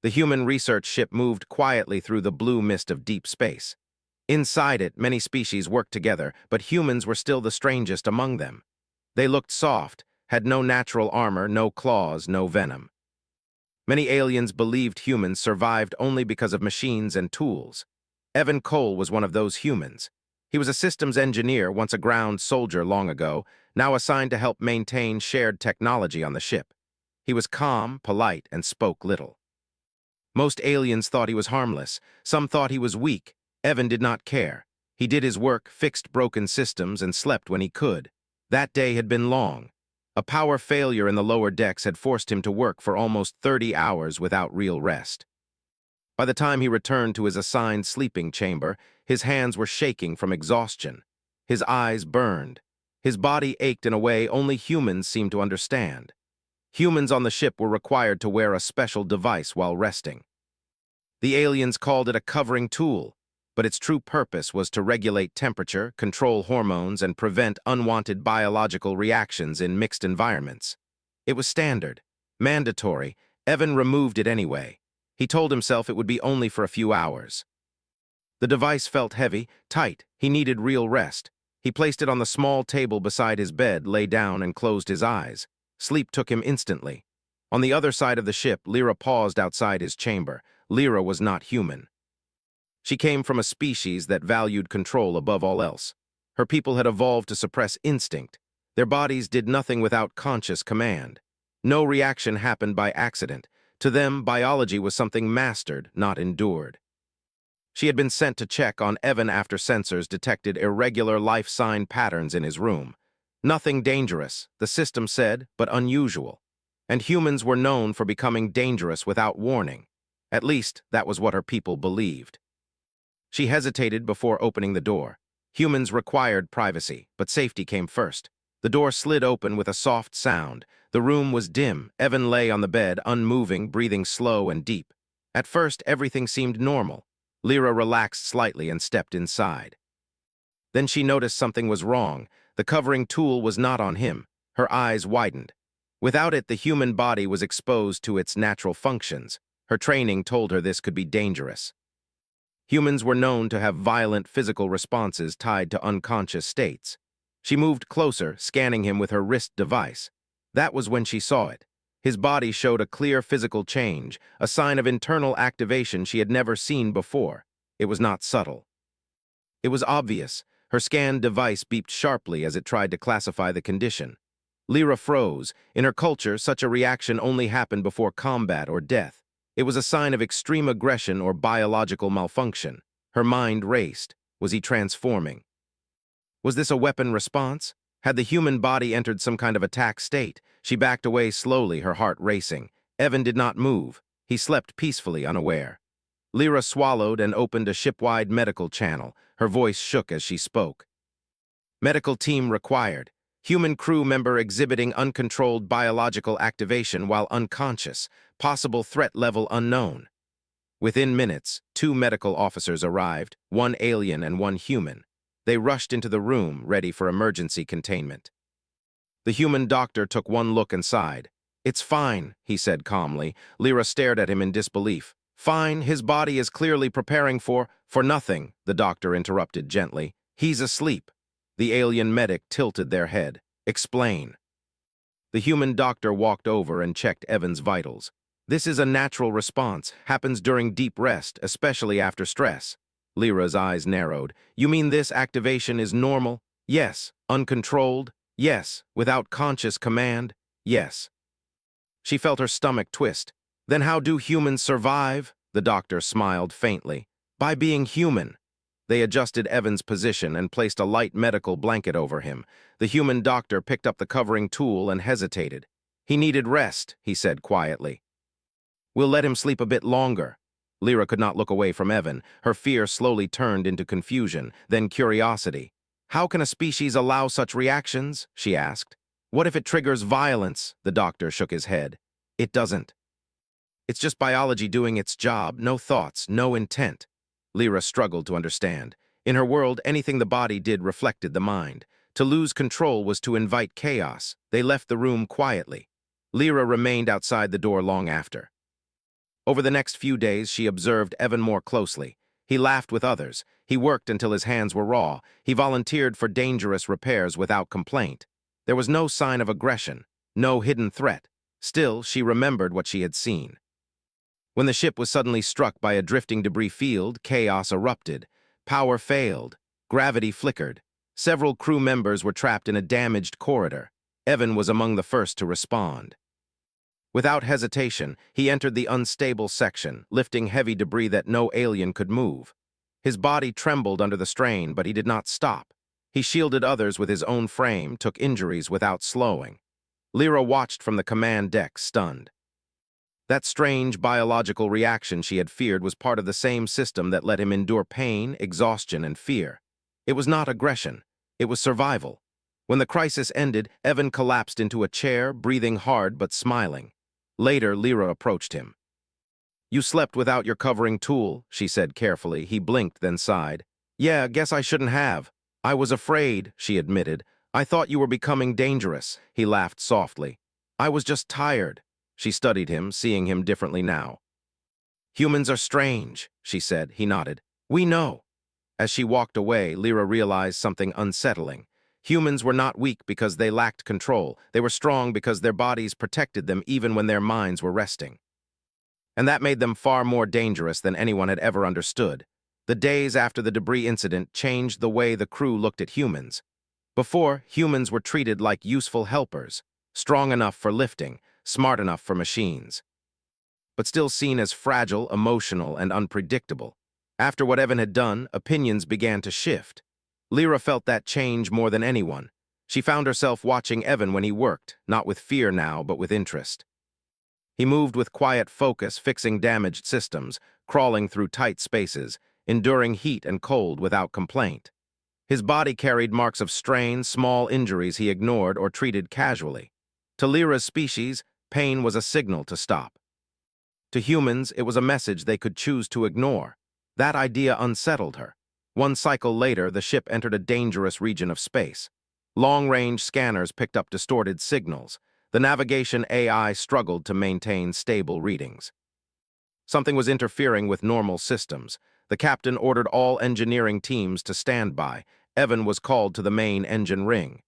The human research ship moved quietly through the blue mist of deep space. Inside it, many species worked together, but humans were still the strangest among them. They looked soft, had no natural armor, no claws, no venom. Many aliens believed humans survived only because of machines and tools. Evan Cole was one of those humans. He was a systems engineer, once a ground soldier long ago, now assigned to help maintain shared technology on the ship. He was calm, polite, and spoke little. Most aliens thought he was harmless. Some thought he was weak. Evan did not care. He did his work, fixed broken systems, and slept when he could. That day had been long. A power failure in the lower decks had forced him to work for almost 30 hours without real rest. By the time he returned to his assigned sleeping chamber, his hands were shaking from exhaustion. His eyes burned. His body ached in a way only humans seemed to understand. Humans on the ship were required to wear a special device while resting. The aliens called it a covering tool, but its true purpose was to regulate temperature, control hormones, and prevent unwanted biological reactions in mixed environments. It was standard, mandatory. Evan removed it anyway. He told himself it would be only for a few hours. The device felt heavy, tight. He needed real rest. He placed it on the small table beside his bed, lay down, and closed his eyes. Sleep took him instantly. On the other side of the ship, Lyra paused outside his chamber. Lyra was not human. She came from a species that valued control above all else. Her people had evolved to suppress instinct. Their bodies did nothing without conscious command. No reaction happened by accident. To them, biology was something mastered, not endured. She had been sent to check on Evan after sensors detected irregular life sign patterns in his room. Nothing dangerous, the system said, but unusual. And humans were known for becoming dangerous without warning. At least, that was what her people believed. She hesitated before opening the door. Humans required privacy, but safety came first. The door slid open with a soft sound. The room was dim. Evan lay on the bed, unmoving, breathing slow and deep. At first, everything seemed normal. Lyra relaxed slightly and stepped inside. Then she noticed something was wrong. The covering tool was not on him. Her eyes widened. Without it, the human body was exposed to its natural functions. Her training told her this could be dangerous. Humans were known to have violent physical responses tied to unconscious states. She moved closer, scanning him with her wrist device. That was when she saw it. His body showed a clear physical change, a sign of internal activation she had never seen before. It was not subtle. It was obvious. Her scanned device beeped sharply as it tried to classify the condition. Lyra froze. In her culture, such a reaction only happened before combat or death. It was a sign of extreme aggression or biological malfunction. Her mind raced. Was he transforming? Was this a weapon response? Had the human body entered some kind of attack state? She backed away slowly, her heart racing. Evan did not move. He slept peacefully, unaware. Lyra swallowed and opened a ship-wide medical channel. Her voice shook as she spoke. Medical team required. Human crew member exhibiting uncontrolled biological activation while unconscious. Possible threat level unknown. Within minutes, 2 medical officers arrived, 1 alien and 1 human. They rushed into the room, ready for emergency containment. The human doctor took one look and sighed. "It's fine," he said calmly. Lyra stared at him in disbelief. "Fine, his body is clearly preparing for nothing," the doctor interrupted gently. "He's asleep." The alien medic tilted their head. "Explain." The human doctor walked over and checked Evan's vitals. "This is a natural response, happens during deep rest, especially after stress." Lyra's eyes narrowed. "You mean this activation is normal?" "Yes." "Uncontrolled?" "Yes." "Without conscious command?" "Yes." She felt her stomach twist. "Then how do humans survive?" The doctor smiled faintly. "By being human." They adjusted Evan's position and placed a light medical blanket over him. The human doctor picked up the covering tool and hesitated. "He needed rest," he said quietly. "We'll let him sleep a bit longer." Lyra could not look away from Evan. Her fear slowly turned into confusion, then curiosity. "How can a species allow such reactions?" she asked. "What if it triggers violence?" The doctor shook his head. "It doesn't. It's just biology doing its job, no thoughts, no intent." Lyra struggled to understand. In her world, anything the body did reflected the mind. To lose control was to invite chaos. They left the room quietly. Lyra remained outside the door long after. Over the next few days, she observed Evan more closely. He laughed with others. He worked until his hands were raw. He volunteered for dangerous repairs without complaint. There was no sign of aggression, no hidden threat. Still, she remembered what she had seen. When the ship was suddenly struck by a drifting debris field, chaos erupted. Power failed. Gravity flickered. Several crew members were trapped in a damaged corridor. Evan was among the first to respond. Without hesitation, he entered the unstable section, lifting heavy debris that no alien could move. His body trembled under the strain, but he did not stop. He shielded others with his own frame, took injuries without slowing. Lyra watched from the command deck, stunned. That strange biological reaction she had feared was part of the same system that let him endure pain, exhaustion, and fear. It was not aggression. It was survival. When the crisis ended, Evan collapsed into a chair, breathing hard but smiling. Later, Lyra approached him. "You slept without your covering tool," she said carefully. He blinked, then sighed. "Yeah, guess I shouldn't have. I was afraid," she admitted. "I thought you were becoming dangerous." He laughed softly. "I was just tired." She studied him, seeing him differently now. "Humans are strange," she said. He nodded. "We know." As she walked away, Lyra realized something unsettling. Humans were not weak because they lacked control. They were strong because their bodies protected them even when their minds were resting. And that made them far more dangerous than anyone had ever understood. The days after the debris incident changed the way the crew looked at humans. Before, humans were treated like useful helpers, strong enough for lifting, smart enough for machines, but still seen as fragile, emotional, and unpredictable. After what Evan had done, opinions began to shift. Lyra felt that change more than anyone. She found herself watching Evan when he worked, not with fear now, but with interest. He moved with quiet focus, fixing damaged systems, crawling through tight spaces, enduring heat and cold without complaint. His body carried marks of strain, small injuries he ignored or treated casually. To Lyra's species, pain was a signal to stop. To humans, it was a message they could choose to ignore. That idea unsettled her. One cycle later, the ship entered a dangerous region of space. Long-range scanners picked up distorted signals. The navigation AI struggled to maintain stable readings. Something was interfering with normal systems. The captain ordered all engineering teams to stand by. Evan was called to the main engine ring.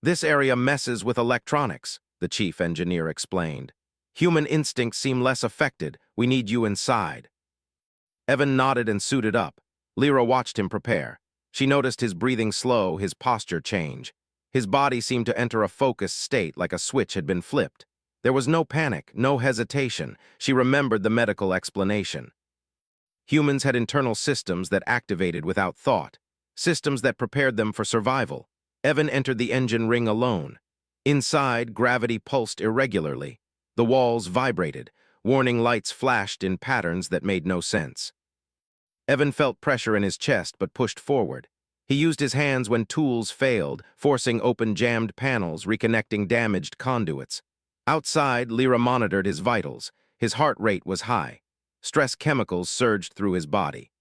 "This area messes with electronics," the chief engineer explained. "Human instincts seem less affected. We need you inside." Evan nodded and suited up. Lyra watched him prepare. She noticed his breathing slow, his posture change. His body seemed to enter a focused state, like a switch had been flipped. There was no panic, no hesitation. She remembered the medical explanation. Humans had internal systems that activated without thought, systems that prepared them for survival. Evan entered the engine ring alone. Inside, gravity pulsed irregularly. The walls vibrated. Warning lights flashed in patterns that made no sense. Evan felt pressure in his chest but pushed forward. He used his hands when tools failed, forcing open jammed panels, reconnecting damaged conduits. Outside, Lyra monitored his vitals. His heart rate was high. Stress chemicals surged through his body.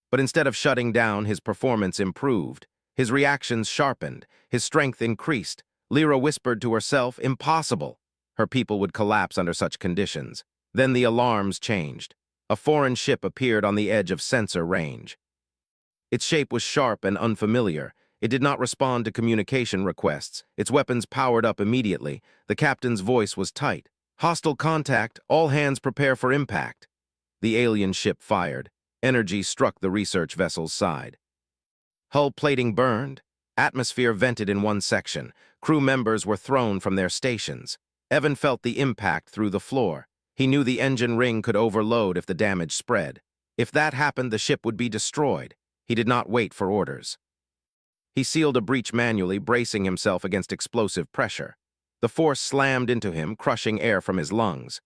But instead of shutting down, his performance improved. His reactions sharpened. His strength increased. Lyra whispered to herself, "Impossible." Her people would collapse under such conditions. Then the alarms changed. A foreign ship appeared on the edge of sensor range. Its shape was sharp and unfamiliar. It did not respond to communication requests. Its weapons powered up immediately. The captain's voice was tight. "Hostile contact. All hands prepare for impact." The alien ship fired. Energy struck the research vessel's side. Hull plating burned. Atmosphere vented in one section. Crew members were thrown from their stations. Evan felt the impact through the floor. He knew the engine ring could overload if the damage spread. If that happened, the ship would be destroyed. He did not wait for orders. He sealed a breach manually, bracing himself against explosive pressure. The force slammed into him, crushing air from his lungs.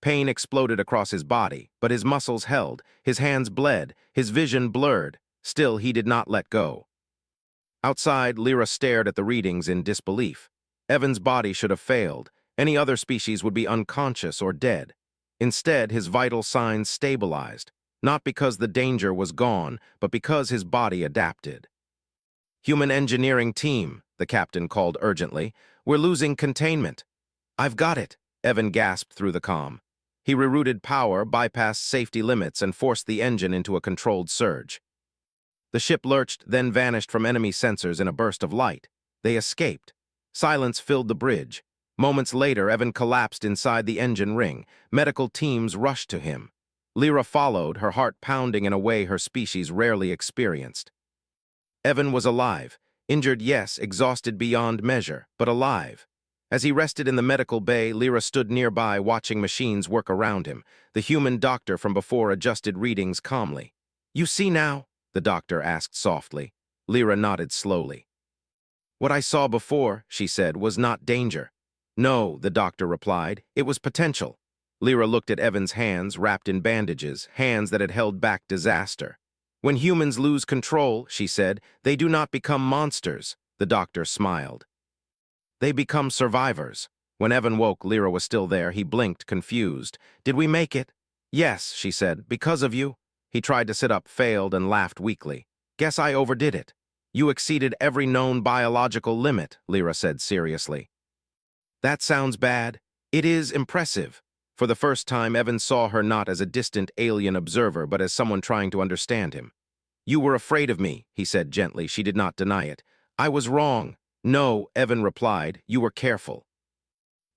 Pain exploded across his body, but his muscles held, his hands bled, his vision blurred. Still, he did not let go. Outside, Lyra stared at the readings in disbelief. Evan's body should have failed. Any other species would be unconscious or dead. Instead, his vital signs stabilized, not because the danger was gone, but because his body adapted. "Human engineering team," the captain called urgently. "We're losing containment." "I've got it," Evan gasped through the comm. He rerouted power, bypassed safety limits, and forced the engine into a controlled surge. The ship lurched, then vanished from enemy sensors in a burst of light. They escaped. Silence filled the bridge. Moments later, Evan collapsed inside the engine ring. Medical teams rushed to him. Lyra followed, her heart pounding in a way her species rarely experienced. Evan was alive. Injured, yes, exhausted beyond measure, but alive. As he rested in the medical bay, Lyra stood nearby, watching machines work around him. The human doctor from before adjusted readings calmly. "You see now?" the doctor asked softly. Lyra nodded slowly. "What I saw before," she said, "was not danger." "No," the doctor replied, "it was potential." Lyra looked at Evan's hands, wrapped in bandages, hands that had held back disaster. "When humans lose control," she said, "they do not become monsters." The doctor smiled. "They become survivors." When Evan woke, Lyra was still there. He blinked, confused. "Did we make it?" "Yes," she said, "because of you." He tried to sit up, failed, and laughed weakly. "Guess I overdid it." "You exceeded every known biological limit," Lyra said seriously. "That sounds bad. It is impressive." For the first time, Evan saw her not as a distant alien observer, but as someone trying to understand him. "You were afraid of me," he said gently. She did not deny it. "I was wrong." "No," Evan replied, "you were careful."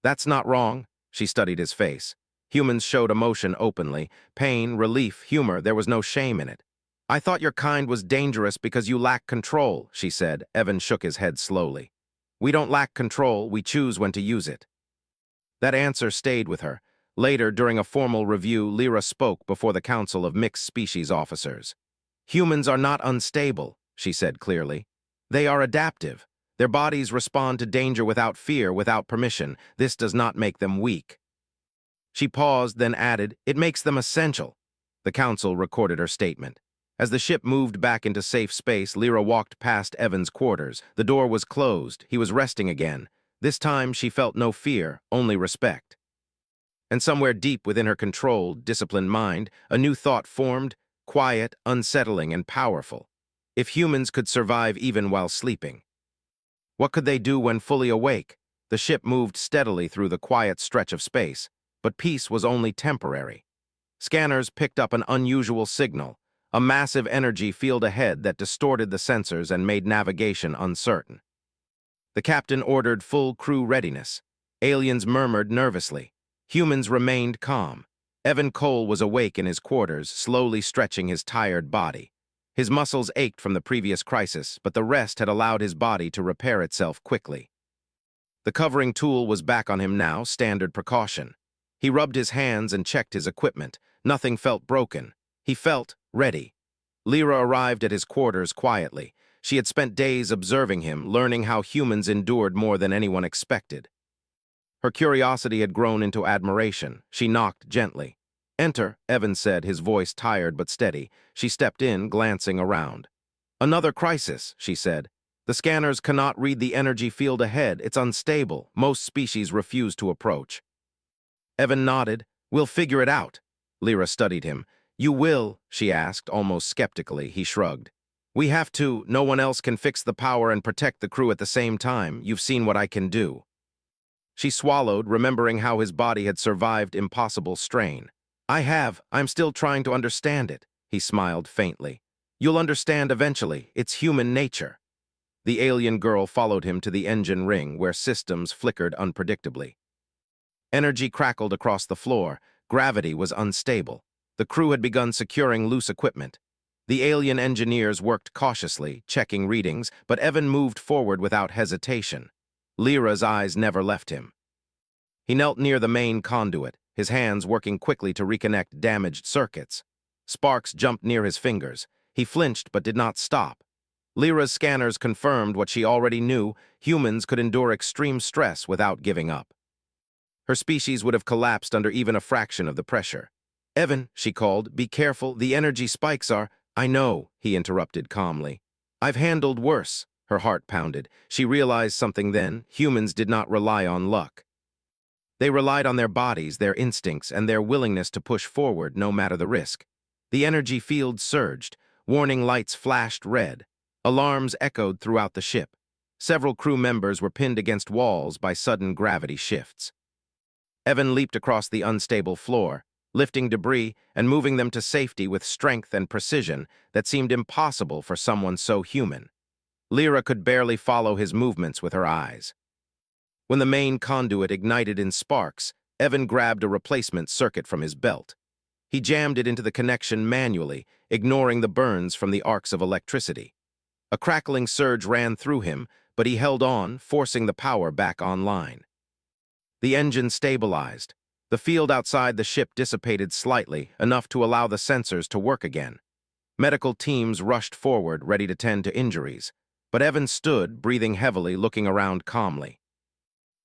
"That's not wrong." She studied his face. Humans showed emotion openly. Pain, relief, humor, there was no shame in it. "I thought your kind was dangerous because you lack control," she said. Evan shook his head slowly. "We don't lack control, we choose when to use it." That answer stayed with her. Later, during a formal review, Lyra spoke before the Council of Mixed Species Officers. "Humans are not unstable," she said clearly. "They are adaptive. Their bodies respond to danger without fear, without permission. This does not make them weak." She paused, then added, "It makes them essential." The Council recorded her statement. As the ship moved back into safe space, Lyra walked past Evan's quarters. The door was closed. He was resting again. This time, she felt no fear, only respect. And somewhere deep within her controlled, disciplined mind, a new thought formed, quiet, unsettling, and powerful. If humans could survive even while sleeping, what could they do when fully awake? The ship moved steadily through the quiet stretch of space, but peace was only temporary. Scanners picked up an unusual signal, a massive energy field ahead that distorted the sensors and made navigation uncertain. The captain ordered full crew readiness. Aliens murmured nervously. Humans remained calm. Evan Cole was awake in his quarters, slowly stretching his tired body. His muscles ached from the previous crisis, but the rest had allowed his body to repair itself quickly. The covering tool was back on him now, standard precaution. He rubbed his hands and checked his equipment. Nothing felt broken. He felt ready. Lyra arrived at his quarters quietly. She had spent days observing him, learning how humans endured more than anyone expected. Her curiosity had grown into admiration. She knocked gently. "Enter," Evan said, his voice tired but steady. She stepped in, glancing around. "Another crisis," she said. "The scanners cannot read the energy field ahead. It's unstable. Most species refuse to approach." Evan nodded. "We'll figure it out." Lyra studied him. "You will?" she asked, almost skeptically. He shrugged. "We have to. No one else can fix the power and protect the crew at the same time. You've seen what I can do." She swallowed, remembering how his body had survived impossible strain. "I have. I'm still trying to understand it." He smiled faintly. "You'll understand eventually. It's human nature." The alien girl followed him to the engine ring, where systems flickered unpredictably. Energy crackled across the floor. Gravity was unstable. The crew had begun securing loose equipment. The alien engineers worked cautiously, checking readings, but Evan moved forward without hesitation. Lyra's eyes never left him. He knelt near the main conduit, his hands working quickly to reconnect damaged circuits. Sparks jumped near his fingers. He flinched but did not stop. Lyra's scanners confirmed what she already knew: humans could endure extreme stress without giving up. Her species would have collapsed under even a fraction of the pressure. "Evan," she called, "be careful, the energy spikes are—" "I know," he interrupted calmly. "I've handled worse." Her heart pounded. She realized something then: humans did not rely on luck. They relied on their bodies, their instincts, and their willingness to push forward no matter the risk. The energy field surged. Warning lights flashed red. Alarms echoed throughout the ship. Several crew members were pinned against walls by sudden gravity shifts. Evan leaped across the unstable floor, lifting debris and moving them to safety with strength and precision that seemed impossible for someone so human. Lyra could barely follow his movements with her eyes. When the main conduit ignited in sparks, Evan grabbed a replacement circuit from his belt. He jammed it into the connection manually, ignoring the burns from the arcs of electricity. A crackling surge ran through him, but he held on, forcing the power back online. The engine stabilized. The field outside the ship dissipated slightly, enough to allow the sensors to work again. Medical teams rushed forward, ready to tend to injuries. But Evan stood, breathing heavily, looking around calmly.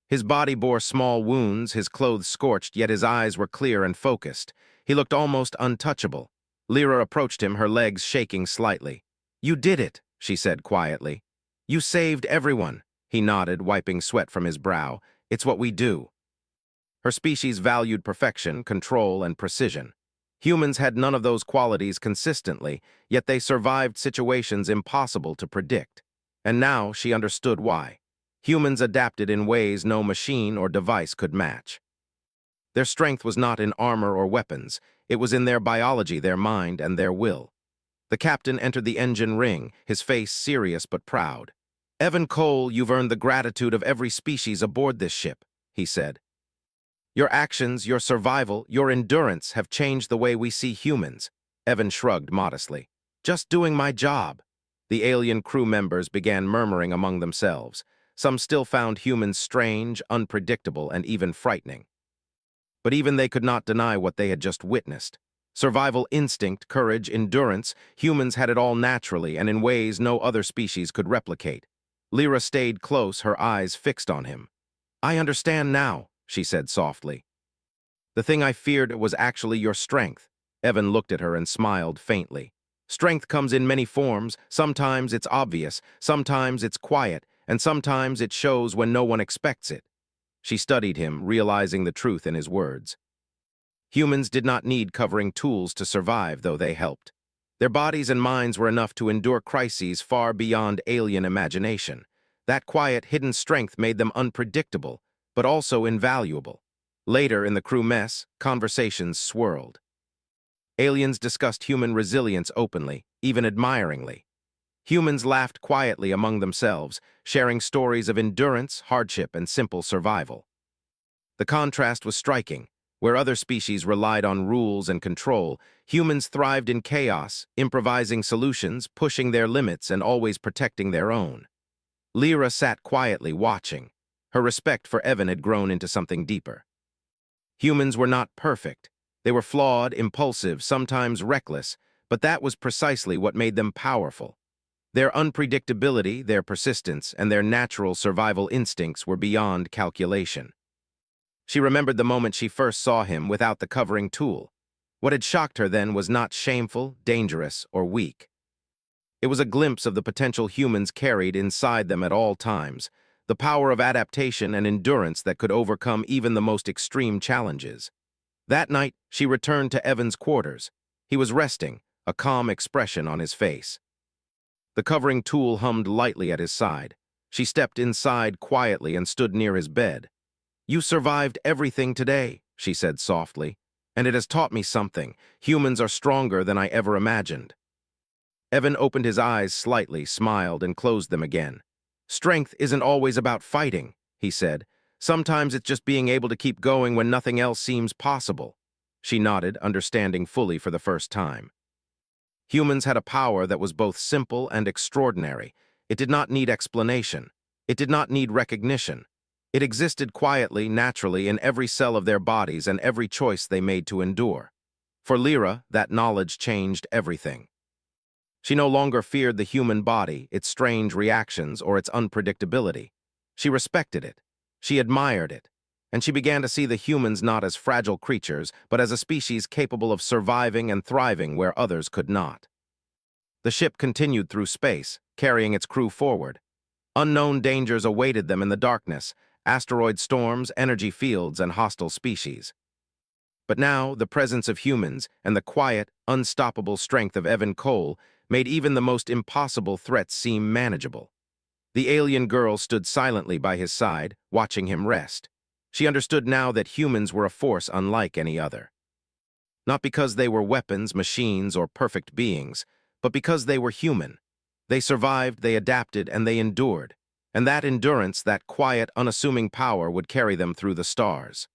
His body bore small wounds, his clothes scorched, yet his eyes were clear and focused. He looked almost untouchable. Lyra approached him, her legs shaking slightly. "You did it," she said quietly. "You saved everyone." He nodded, wiping sweat from his brow. "It's what we do." Her species valued perfection, control, and precision. Humans had none of those qualities consistently, yet they survived situations impossible to predict. And now she understood why. Humans adapted in ways no machine or device could match. Their strength was not in armor or weapons. It was in their biology, their mind, and their will. The captain entered the engine ring, his face serious but proud. "Evan Cole, you've earned the gratitude of every species aboard this ship," he said. "Your actions, your survival, your endurance have changed the way we see humans." Evan shrugged modestly. "Just doing my job." The alien crew members began murmuring among themselves. Some still found humans strange, unpredictable, and even frightening. But even they could not deny what they had just witnessed. Survival instinct, courage, endurance, humans had it all naturally and in ways no other species could replicate. Lyra stayed close, her eyes fixed on him. "I understand now," she said softly. "The thing I feared was actually your strength." Evan looked at her and smiled faintly. "Strength comes in many forms. Sometimes it's obvious, sometimes it's quiet, and sometimes it shows when no one expects it." She studied him, realizing the truth in his words. Humans did not need covering tools to survive, though they helped. Their bodies and minds were enough to endure crises far beyond alien imagination. That quiet, hidden strength made them unpredictable, but also invaluable. Later, in the crew mess, conversations swirled. Aliens discussed human resilience openly, even admiringly. Humans laughed quietly among themselves, sharing stories of endurance, hardship, and simple survival. The contrast was striking. Where other species relied on rules and control, humans thrived in chaos, improvising solutions, pushing their limits, and always protecting their own. Lyra sat quietly, watching. Her respect for Evan had grown into something deeper. Humans were not perfect. They were flawed, impulsive, sometimes reckless, but that was precisely what made them powerful. Their unpredictability, their persistence, and their natural survival instincts were beyond calculation. She remembered the moment she first saw him without the covering tool. What had shocked her then was not shameful, dangerous, or weak. It was a glimpse of the potential humans carried inside them at all times, the power of adaptation and endurance that could overcome even the most extreme challenges. That night, she returned to Evan's quarters. He was resting, a calm expression on his face. The covering tool hummed lightly at his side. She stepped inside quietly and stood near his bed. "You survived everything today," she said softly, "and it has taught me something. Humans are stronger than I ever imagined." Evan opened his eyes slightly, smiled, and closed them again. "Strength isn't always about fighting," he said. "Sometimes it's just being able to keep going when nothing else seems possible." She nodded, understanding fully for the first time. Humans had a power that was both simple and extraordinary. It did not need explanation. It did not need recognition. It existed quietly, naturally, in every cell of their bodies and every choice they made to endure. For Lyra, that knowledge changed everything. She no longer feared the human body, its strange reactions, or its unpredictability. She respected it. She admired it. And she began to see the humans not as fragile creatures, but as a species capable of surviving and thriving where others could not. The ship continued through space, carrying its crew forward. Unknown dangers awaited them in the darkness: asteroid storms, energy fields, and hostile species. But now, the presence of humans and the quiet, unstoppable strength of Evan Cole made even the most impossible threats seem manageable. The alien girl stood silently by his side, watching him rest. She understood now that humans were a force unlike any other. Not because they were weapons, machines, or perfect beings, but because they were human. They survived, they adapted, and they endured. And that endurance, that quiet, unassuming power would carry them through the stars.